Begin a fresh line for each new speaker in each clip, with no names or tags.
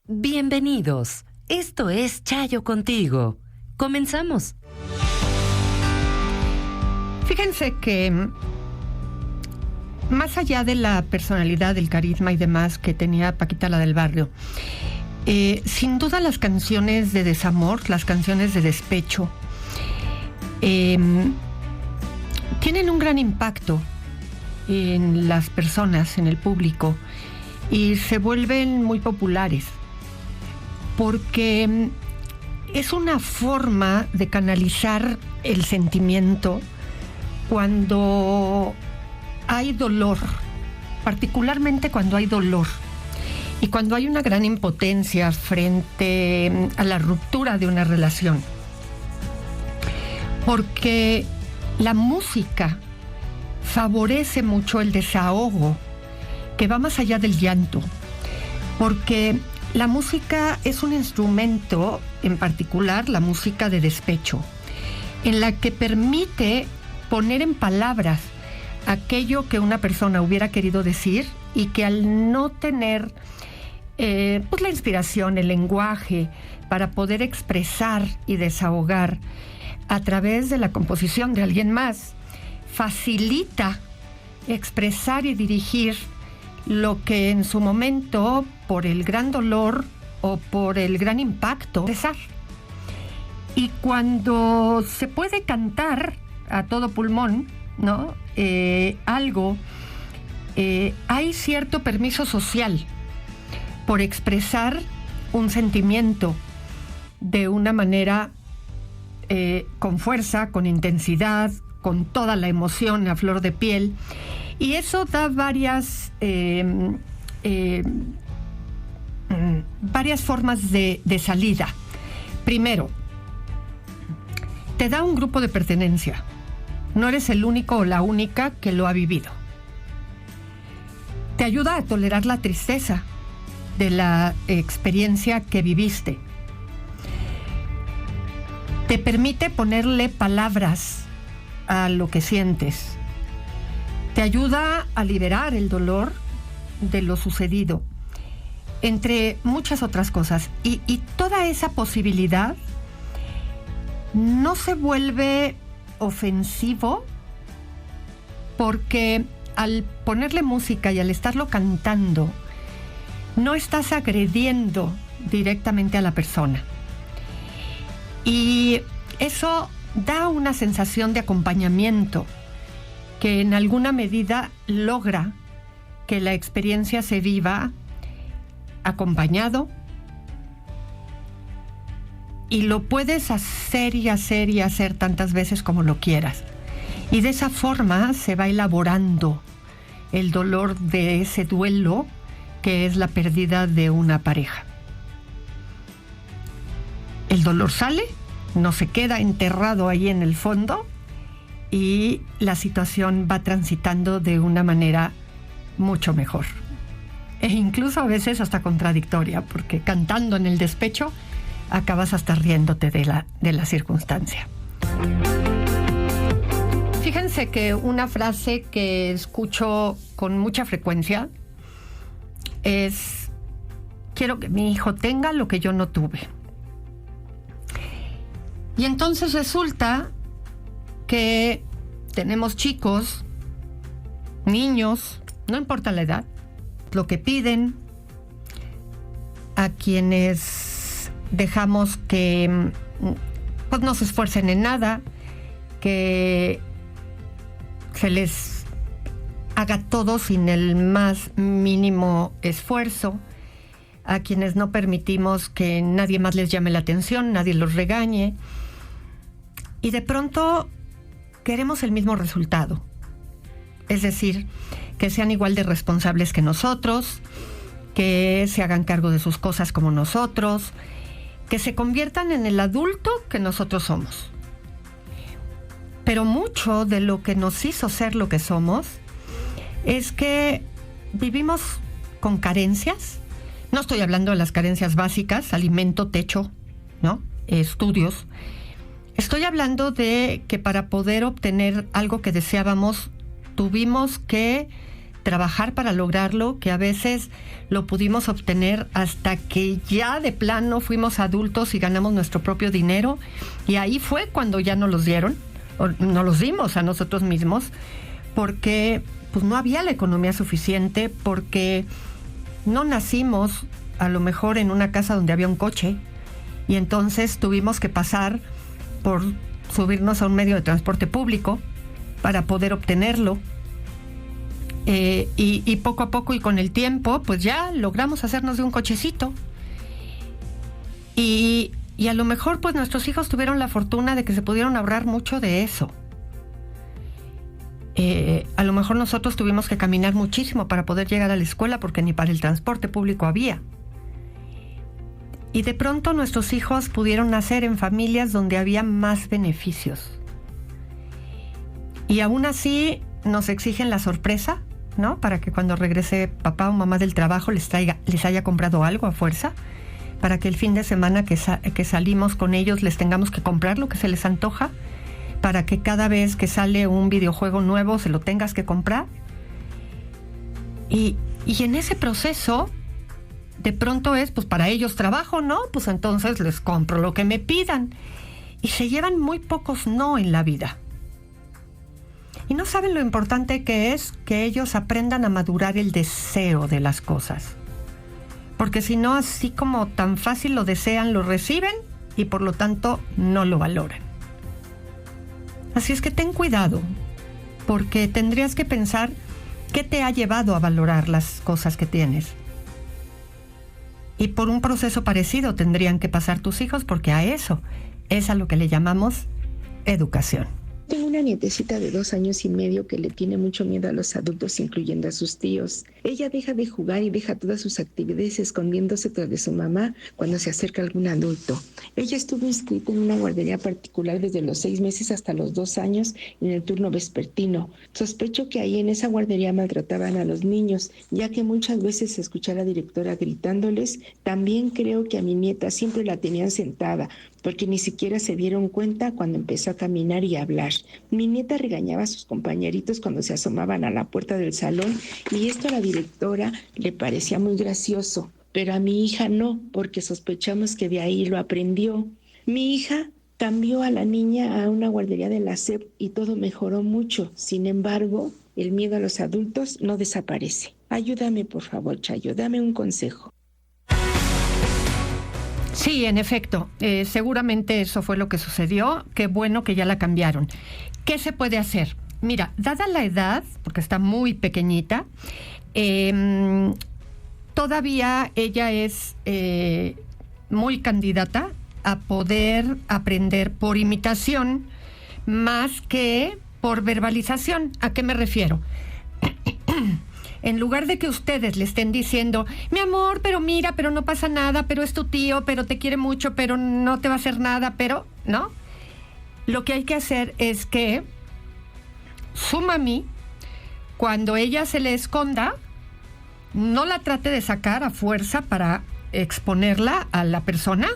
Bienvenidos. Esto es Chayo Contigo. Comenzamos.
Fíjense que más allá de la personalidad, el carisma y demás que tenía Paquita la del Barrio, sin duda las canciones de desamor, las canciones de despecho, tienen un gran impacto en las personas, en el público, y se vuelven muy populares porque es una forma de canalizar el sentimiento cuando hay dolor, particularmente cuando hay dolor y cuando hay una gran impotencia frente a la ruptura de una relación. Porque la música favorece mucho el desahogo, que va más allá del llanto, porque la música es un instrumento, en particular la música de despecho, en la que permite poner en palabras aquello que una persona hubiera querido decir y que al no tener pues la inspiración, el lenguaje para poder expresar y desahogar a través de la composición de alguien más, facilita expresar y dirigir lo que en su momento, por el gran dolor o por el gran impacto, expresar. Y cuando se puede cantar a todo pulmón, ¿no? Algo, hay cierto permiso social por expresar un sentimiento de una manera con fuerza, con intensidad, con toda la emoción a flor de piel. Y eso da varias formas de salida. Primero, te da un grupo de pertenencia. No eres el único o la única que lo ha vivido. Te ayuda a tolerar la tristeza de la experiencia que viviste. Te permite ponerle palabras a lo que sientes. Te ayuda a liberar el dolor de lo sucedido, entre muchas otras cosas. Y toda esa posibilidad no se vuelve ofensivo porque al ponerle música y al estarlo cantando, no estás agrediendo directamente a la persona. Y eso da una sensación de acompañamiento que en alguna medida logra que la experiencia se viva acompañado, y lo puedes hacer y hacer y hacer tantas veces como lo quieras. Y de esa forma se va elaborando el dolor de ese duelo que es la pérdida de una pareja. El dolor sale, no se queda enterrado ahí en el fondo, y la situación va transitando de una manera mucho mejor. E incluso a veces hasta contradictoria, porque cantando en el despecho acabas hasta riéndote de la circunstancia. Fíjense que una frase que escucho con mucha frecuencia es: quiero que mi hijo tenga lo que yo no tuve. Y entonces resulta que tenemos chicos, niños, no importa la edad, lo que piden, a quienes dejamos que pues no se esfuercen en nada, que se les haga todo sin el más mínimo esfuerzo, a quienes no permitimos que nadie más les llame la atención, nadie los regañe, y de pronto queremos el mismo resultado, es decir, que sean igual de responsables que nosotros, que se hagan cargo de sus cosas como nosotros, que se conviertan en el adulto que nosotros somos. Pero mucho de lo que nos hizo ser lo que somos es que vivimos con carencias. No estoy hablando de las carencias básicas, alimento, techo, ¿no? Estudios. Estoy hablando de que para poder obtener algo que deseábamos, tuvimos que trabajar para lograrlo, que a veces lo pudimos obtener hasta que ya de plano fuimos adultos y ganamos nuestro propio dinero, y ahí fue cuando ya nos los dieron, o nos los dimos a nosotros mismos, porque pues no había la economía suficiente, porque no nacimos a lo mejor en una casa donde había un coche, y entonces tuvimos que pasar por subirnos a un medio de transporte público para poder obtenerlo. Y poco a poco y con el tiempo, pues ya logramos hacernos de un cochecito. Y a lo mejor pues nuestros hijos tuvieron la fortuna de que se pudieron ahorrar mucho de eso. A lo mejor nosotros tuvimos que caminar muchísimo para poder llegar a la escuela porque ni para el transporte público había. Y de pronto nuestros hijos pudieron nacer en familias donde había más beneficios. Y aún así nos exigen la sorpresa, ¿no? Para que cuando regrese papá o mamá del trabajo les haya comprado algo a fuerza, para que el fin de semana que salimos con ellos les tengamos que comprar lo que se les antoja, para que cada vez que sale un videojuego nuevo se lo tengas que comprar. Y en ese proceso, de pronto es, pues para ellos trabajo, ¿no? Pues entonces les compro lo que me pidan. Y se llevan muy pocos no en la vida. Y no saben lo importante que es que ellos aprendan a madurar el deseo de las cosas. Porque si no, así como tan fácil lo desean, lo reciben y por lo tanto no lo valoran. Así es que ten cuidado, porque tendrías que pensar qué te ha llevado a valorar las cosas que tienes. Y por un proceso parecido tendrían que pasar tus hijos, porque a eso es a lo que le llamamos educación.
Tengo una nietecita de 2 años y medio que le tiene mucho miedo a los adultos, incluyendo a sus tíos. Ella deja de jugar y deja todas sus actividades escondiéndose tras de su mamá cuando se acerca algún adulto. Ella estuvo inscrita en una guardería particular desde los 6 meses hasta los 2 años en el turno vespertino. Sospecho que ahí en esa guardería maltrataban a los niños, ya que muchas veces se escucha a la directora gritándoles. También creo que a mi nieta siempre la tenían sentada, porque ni siquiera se dieron cuenta cuando empezó a caminar y a hablar. Mi nieta regañaba a sus compañeritos cuando se asomaban a la puerta del salón, y esto a la directora le parecía muy gracioso, pero a mi hija no, porque sospechamos que de ahí lo aprendió. Mi hija cambió a la niña a una guardería de la SEP y todo mejoró mucho. Sin embargo, el miedo a los adultos no desaparece. Ayúdame, por favor, Chayo, dame un consejo.
Sí, en efecto, seguramente eso fue lo que sucedió. Qué bueno que ya la cambiaron. ¿Qué se puede hacer? Mira, dada la edad, porque está muy pequeñita, todavía ella es muy candidata a poder aprender por imitación más que por verbalización. ¿A qué me refiero? En lugar de que ustedes le estén diciendo, mi amor, pero mira, pero no pasa nada, pero es tu tío, pero te quiere mucho, pero no te va a hacer nada, pero, ¿no? Lo que hay que hacer es que su mami, cuando ella se le esconda, no la trate de sacar a fuerza para exponerla a la persona,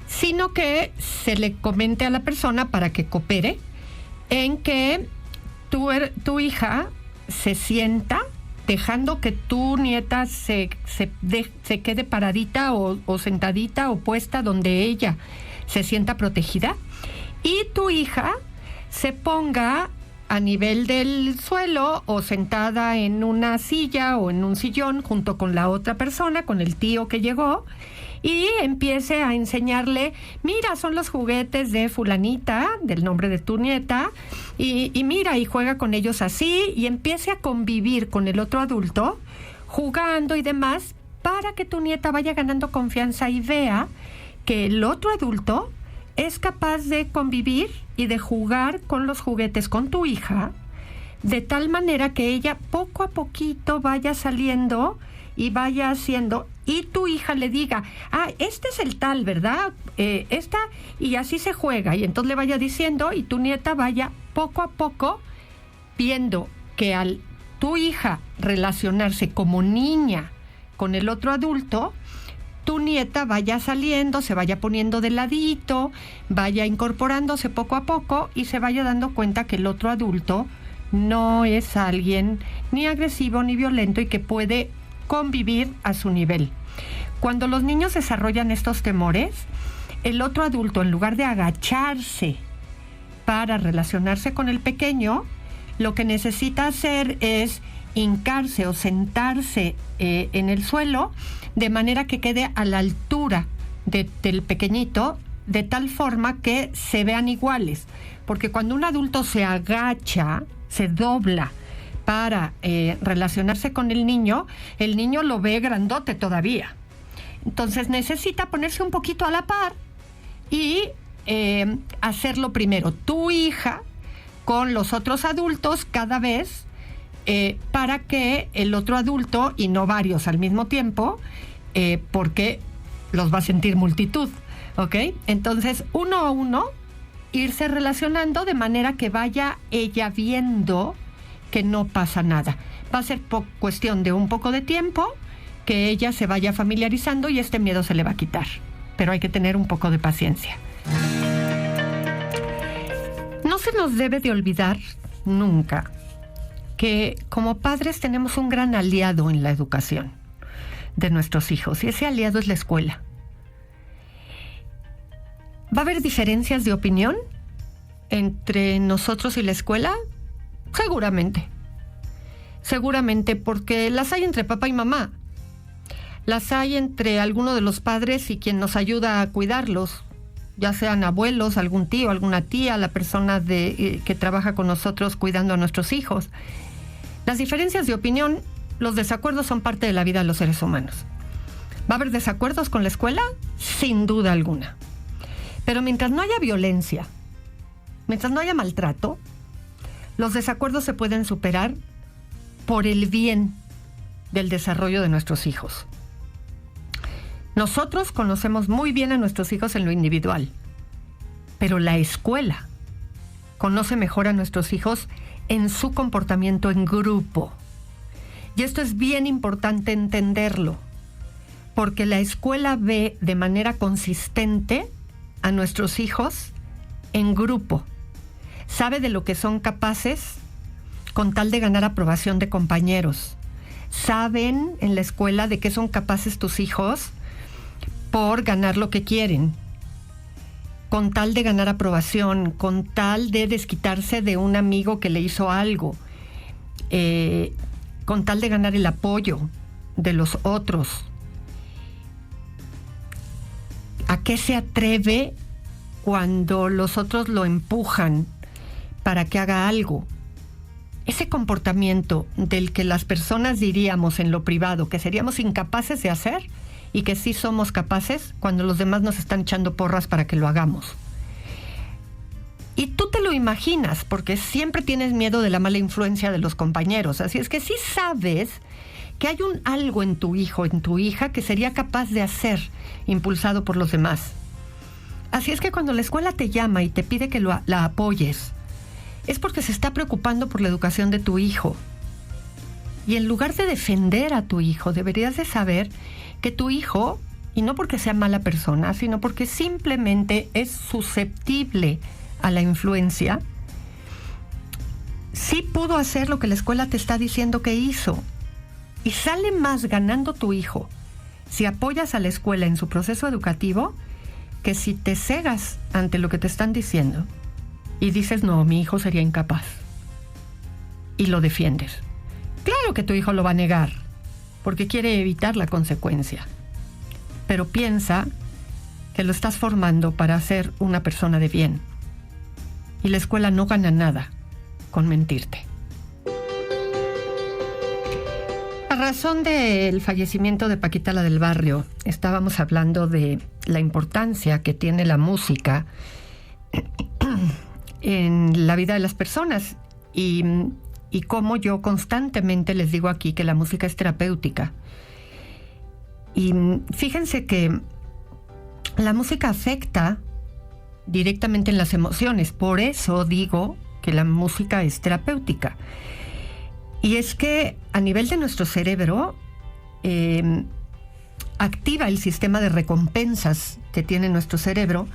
sino que se le comente a la persona para que coopere en que tu hija se sienta, dejando que tu nieta se quede paradita o sentadita o puesta donde ella se sienta protegida, y tu hija se ponga a nivel del suelo o sentada en una silla o en un sillón junto con la otra persona, con el tío que llegó, y empiece a enseñarle, mira, son los juguetes de fulanita, del nombre de tu nieta, y mira, y juega con ellos así, y empiece a convivir con el otro adulto, jugando y demás, para que tu nieta vaya ganando confianza y vea que el otro adulto es capaz de convivir y de jugar con los juguetes con tu hija, de tal manera que ella poco a poquito vaya saliendo y vaya haciendo, y tu hija le diga, este es el tal, ¿verdad? Y así se juega, y entonces le vaya diciendo, y tu nieta vaya poco a poco viendo que al tu hija relacionarse como niña con el otro adulto, tu nieta vaya saliendo, se vaya poniendo de ladito, vaya incorporándose poco a poco y se vaya dando cuenta que el otro adulto no es alguien ni agresivo ni violento y que puede convivir a su nivel. Cuando los niños desarrollan estos temores, el otro adulto, en lugar de agacharse para relacionarse con el pequeño, lo que necesita hacer es hincarse o sentarse en el suelo de manera que quede a la altura del pequeñito, de tal forma que se vean iguales. Porque cuando un adulto se agacha, se dobla para relacionarse con el niño lo ve grandote todavía. Entonces necesita ponerse un poquito a la par y hacerlo primero tu hija con los otros adultos cada vez, para que el otro adulto, y no varios al mismo tiempo, porque los va a sentir multitud, ¿ok? Entonces, uno a uno, irse relacionando de manera que vaya ella viendo que no pasa nada. Va a ser cuestión de un poco de tiempo que ella se vaya familiarizando y este miedo se le va a quitar. Pero hay que tener un poco de paciencia. No se nos debe de olvidar nunca que como padres tenemos un gran aliado en la educación de nuestros hijos, y ese aliado es la escuela. ¿Va a haber diferencias de opinión entre nosotros y la escuela? Seguramente. Seguramente, porque las hay entre papá y mamá. Las hay entre alguno de los padres y quien nos ayuda a cuidarlos, ya sean abuelos, algún tío, alguna tía, la persona que trabaja con nosotros cuidando a nuestros hijos. Las diferencias de opinión, los desacuerdos son parte de la vida de los seres humanos. ¿Va a haber desacuerdos con la escuela? Sin duda alguna. Pero mientras no haya violencia, mientras no haya maltrato, los desacuerdos se pueden superar por el bien del desarrollo de nuestros hijos. Nosotros conocemos muy bien a nuestros hijos en lo individual, pero la escuela conoce mejor a nuestros hijos en su comportamiento en grupo. Y esto es bien importante entenderlo, porque la escuela ve de manera consistente a nuestros hijos en grupo. Sabe de lo que son capaces con tal de ganar aprobación de compañeros. Saben en la escuela de qué son capaces tus hijos por ganar lo que quieren, con tal de ganar aprobación, con tal de desquitarse de un amigo que le hizo algo, con tal de ganar el apoyo de los otros. ¿A qué se atreve cuando los otros lo empujan para que haga algo? Ese comportamiento del que las personas diríamos en lo privado que seríamos incapaces de hacer, y que sí somos capaces cuando los demás nos están echando porras para que lo hagamos. Y tú te lo imaginas, porque siempre tienes miedo de la mala influencia de los compañeros. Así es que sí sabes que hay algo en tu hijo, en tu hija, que sería capaz de hacer, impulsado por los demás. Así es que cuando la escuela te llama y te pide que la apoyes, es porque se está preocupando por la educación de tu hijo. Y en lugar de defender a tu hijo, deberías de saber que tu hijo, y no porque sea mala persona, sino porque simplemente es susceptible a la influencia, sí pudo hacer lo que la escuela te está diciendo que hizo. Y sale más ganando tu hijo si apoyas a la escuela en su proceso educativo que si te cegas ante lo que te están diciendo y dices, no, mi hijo sería incapaz, y lo defiendes. Claro que tu hijo lo va a negar, porque quiere evitar la consecuencia. Pero piensa que lo estás formando para ser una persona de bien. Y la escuela no gana nada con mentirte. A razón del fallecimiento de Paquita la del Barrio, estábamos hablando de la importancia que tiene la música en la vida de las personas. Y cómo yo constantemente les digo aquí que la música es terapéutica. Y fíjense que la música afecta directamente en las emociones. Por eso digo que la música es terapéutica. Y es que a nivel de nuestro cerebro activa el sistema de recompensas que tiene nuestro cerebro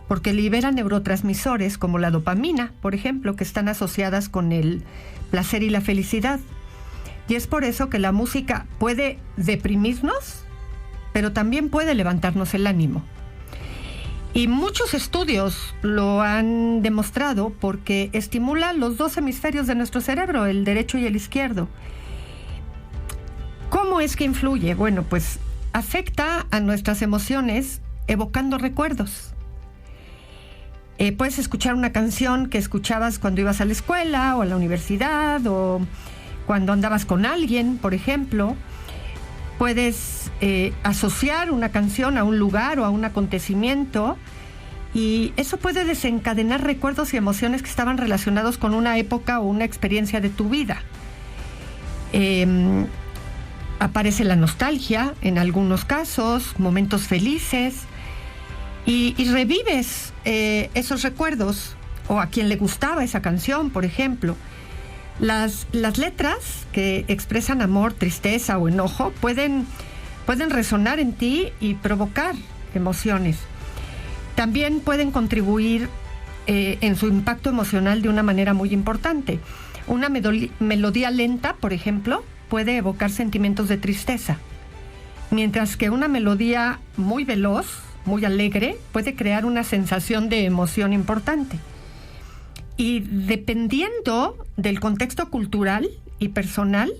porque libera neurotransmisores como la dopamina, por ejemplo, que están asociadas con el placer y la felicidad. Y es por eso que la música puede deprimirnos, pero también puede levantarnos el ánimo. Y muchos estudios lo han demostrado porque estimula los dos hemisferios de nuestro cerebro, el derecho y el izquierdo. ¿Cómo es que influye? Bueno, pues afecta a nuestras emociones evocando recuerdos. Puedes escuchar una canción que escuchabas cuando ibas a la escuela o a la universidad o cuando andabas con alguien, por ejemplo. Puedes asociar una canción a un lugar o a un acontecimiento y eso puede desencadenar recuerdos y emociones que estaban relacionados con una época o una experiencia de tu vida. Aparece la nostalgia en algunos casos, momentos felices y revives esos recuerdos o a quien le gustaba esa canción, por ejemplo. Las letras que expresan amor, tristeza o enojo pueden resonar en ti y provocar emociones. También pueden contribuir en su impacto emocional de una manera muy importante. Una melodía lenta, por ejemplo, puede evocar sentimientos de tristeza, mientras que una melodía muy veloz, muy alegre, puede crear una sensación de emoción importante. Y dependiendo del contexto cultural y personal,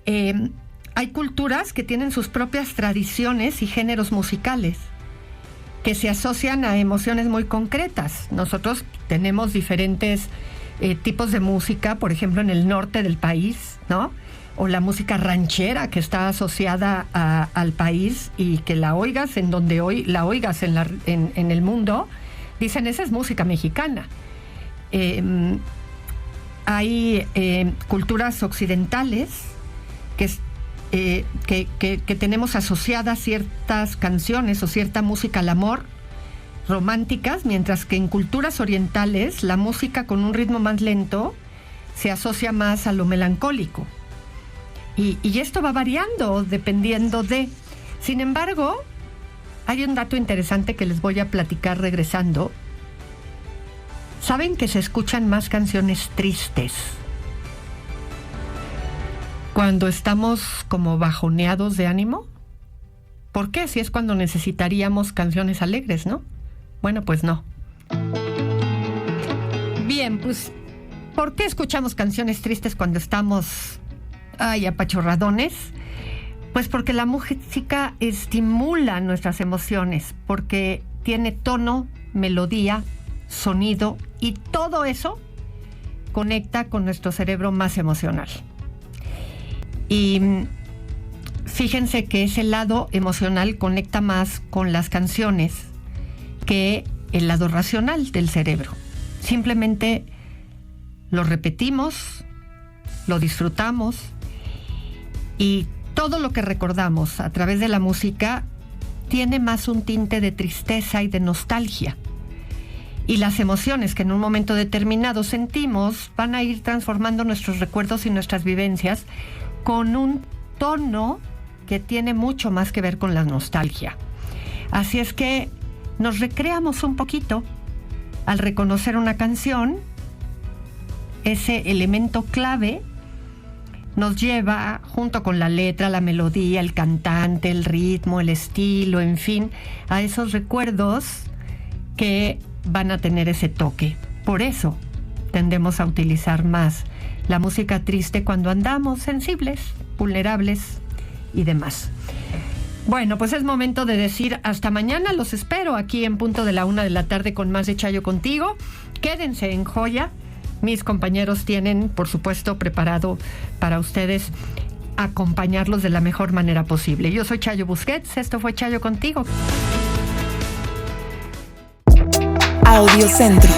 hay culturas que tienen sus propias tradiciones y géneros musicales que se asocian a emociones muy concretas. Nosotros tenemos diferentes tipos de música, por ejemplo, en el norte del país, ¿no? O la música ranchera que está asociada al país y que la oigas en donde hoy la oigas en el mundo, dicen esa es música mexicana. Hay culturas occidentales que tenemos asociadas ciertas canciones o cierta música al amor románticas, mientras que en culturas orientales la música con un ritmo más lento se asocia más a lo melancólico. Y esto va variando dependiendo de... Sin embargo, hay un dato interesante que les voy a platicar regresando. ¿Saben que se escuchan más canciones tristes cuando estamos como bajoneados de ánimo? ¿Por qué? Si es cuando necesitaríamos canciones alegres, ¿no? Bueno, pues no. Bien, pues, ¿por qué escuchamos canciones tristes cuando estamos apachorradones? Pues porque la música estimula nuestras emociones, porque tiene tono, melodía, sonido, y todo eso conecta con nuestro cerebro más emocional. Y fíjense que ese lado emocional conecta más con las canciones que el lado racional del cerebro. Simplemente lo repetimos, lo disfrutamos y todo lo que recordamos a través de la música tiene más un tinte de tristeza y de nostalgia. Y las emociones que en un momento determinado sentimos van a ir transformando nuestros recuerdos y nuestras vivencias con un tono que tiene mucho más que ver con la nostalgia. Así es que nos recreamos un poquito al reconocer una canción. Ese elemento clave nos lleva, junto con la letra, la melodía, el cantante, el ritmo, el estilo, en fin, a esos recuerdos que van a tener ese toque. Por eso tendemos a utilizar más la música triste cuando andamos sensibles, vulnerables y demás. Bueno, pues es momento de decir hasta mañana. Los espero aquí en punto de la 1:00 p.m. con más de Chayo Contigo. Quédense en Joya. Mis compañeros tienen, por supuesto, preparado para ustedes acompañarlos de la mejor manera posible. Yo soy Chayo Busquets. Esto fue Chayo Contigo.
Audiocentro.